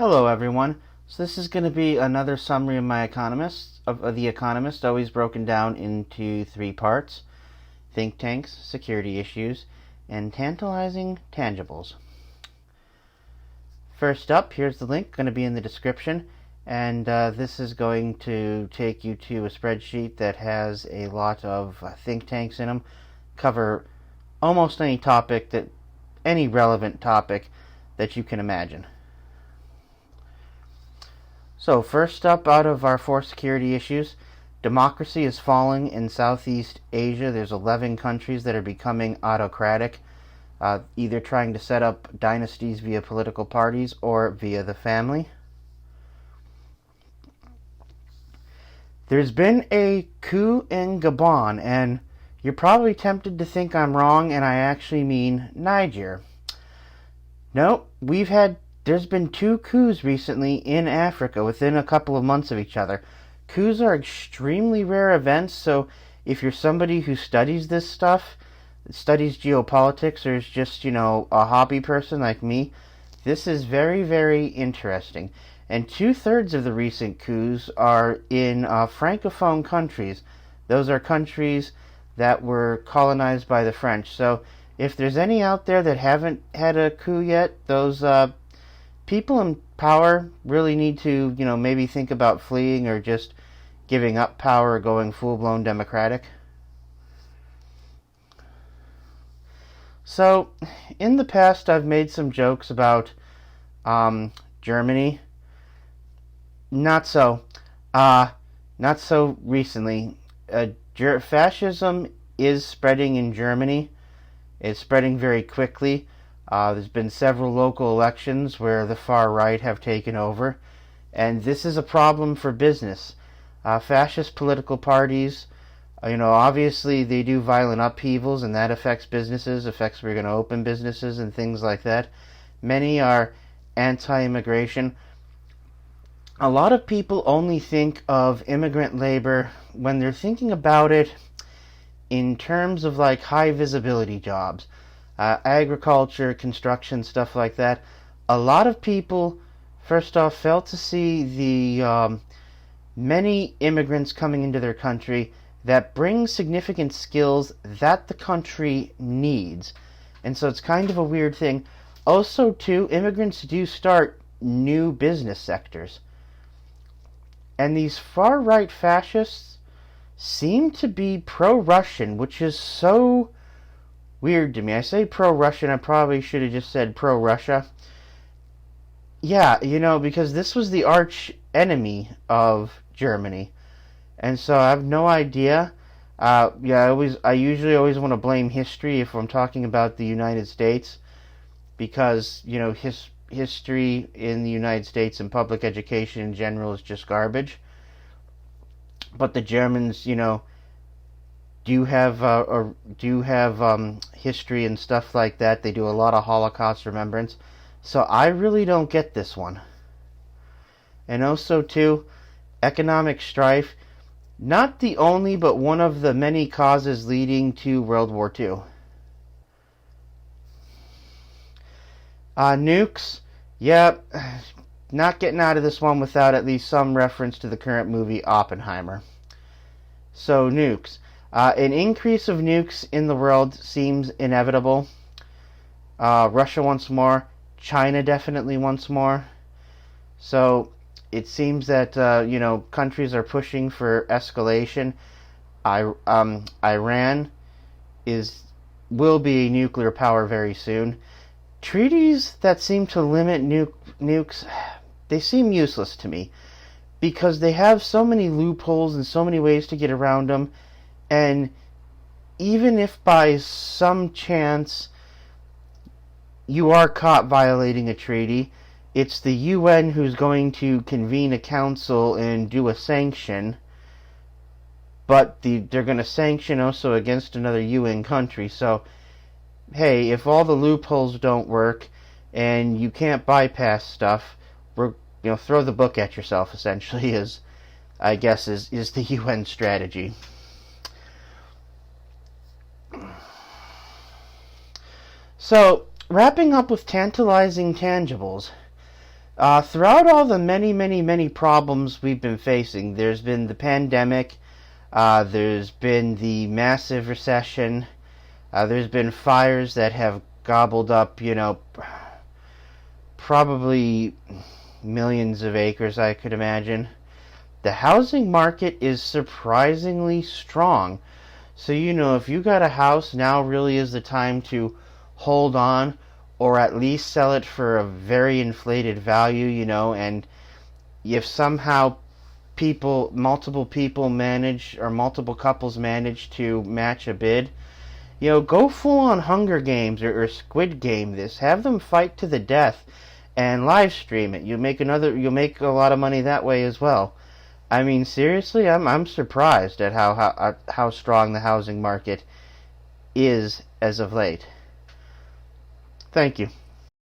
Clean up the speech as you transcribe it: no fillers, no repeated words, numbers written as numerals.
Hello, everyone. So this is going to be another summary of The Economist, always broken down into three parts: think tanks, security issues, and tantalizing tangibles. First up, here's the link, going to be in the description, and this is going to take you to a spreadsheet that has a lot of think tanks in them, cover almost any relevant topic that you can imagine. So first up, out of our four security issues, democracy is falling in Southeast Asia. There's 11 countries that are becoming autocratic, either trying to set up dynasties via political parties or via the family. There's been a coup in Gabon, and you're probably tempted to think I'm wrong and I actually mean Niger. No, there's been two coups recently in Africa within a couple of months of each other. Coups are extremely rare events, so if you're somebody who studies this stuff, studies geopolitics, or is just, a hobby person like me, this is very, very interesting. And 2/3 of the recent coups are in Francophone countries. Those are countries that were colonized by the French. So if there's any out there that haven't had a coup yet, those people in power really need to, maybe think about fleeing or just giving up power or going full-blown democratic. So, in the past, I've made some jokes about Germany. Not so recently. Fascism is spreading in Germany. It's spreading very quickly. There's been several local elections where the far right have taken over, and this is a problem for business. Fascist political parties, obviously they do violent upheavals, and that affects businesses, affects where you're going to open businesses and things like that. Many are anti-immigration. A lot of people only think of immigrant labor when they're thinking about it in terms of like high visibility jobs. Agriculture, construction, stuff like that. A lot of people, first off, fail to see the many immigrants coming into their country that bring significant skills that the country needs. And so it's kind of a weird thing. Also, too, immigrants do start new business sectors. And these far-right fascists seem to be pro-Russian, which is so weird to me. I say pro-Russian, I probably should have just said pro-Russia. Yeah, because this was the arch enemy of Germany. And so I have no idea. I usually always want to blame history if I'm talking about the United States, because, history in the United States and public education in general is just garbage. But the Germans, do have history and stuff like that. They do a lot of Holocaust remembrance. So I really don't get this one. And also, too, economic strife. Not the only, but one of the many causes leading to World War II. Nukes. Yeah, not getting out of this one without at least some reference to the current movie Oppenheimer. So, nukes. An increase of nukes in the world seems inevitable. Russia wants more. China definitely wants more. So it seems that countries are pushing for escalation. Iran will be a nuclear power very soon. Treaties that seem to limit nukes, they seem useless to me, because they have so many loopholes and so many ways to get around them. And even if by some chance you are caught violating a treaty, it's the UN who's going to convene a council and do a sanction. But they're going to sanction also against another UN country. So, hey, if all the loopholes don't work and you can't bypass stuff, throw the book at yourself, essentially, is the UN strategy. So, wrapping up with tantalizing tangibles, Throughout all the many, many, many problems we've been facing, there's been the pandemic, there's been the massive recession, there's been fires that have gobbled up, probably millions of acres, I could imagine. The housing market is surprisingly strong. So, if you got a house, now really is the time to hold on or at least sell it for a very inflated value, and if somehow multiple people manage, or multiple couples manage to match a bid, go full on Hunger Games or Squid Game this. Have them fight to the death and live stream it. You'll make a lot of money that way as well. I mean, seriously, I'm surprised at how strong the housing market is as of late. Thank you.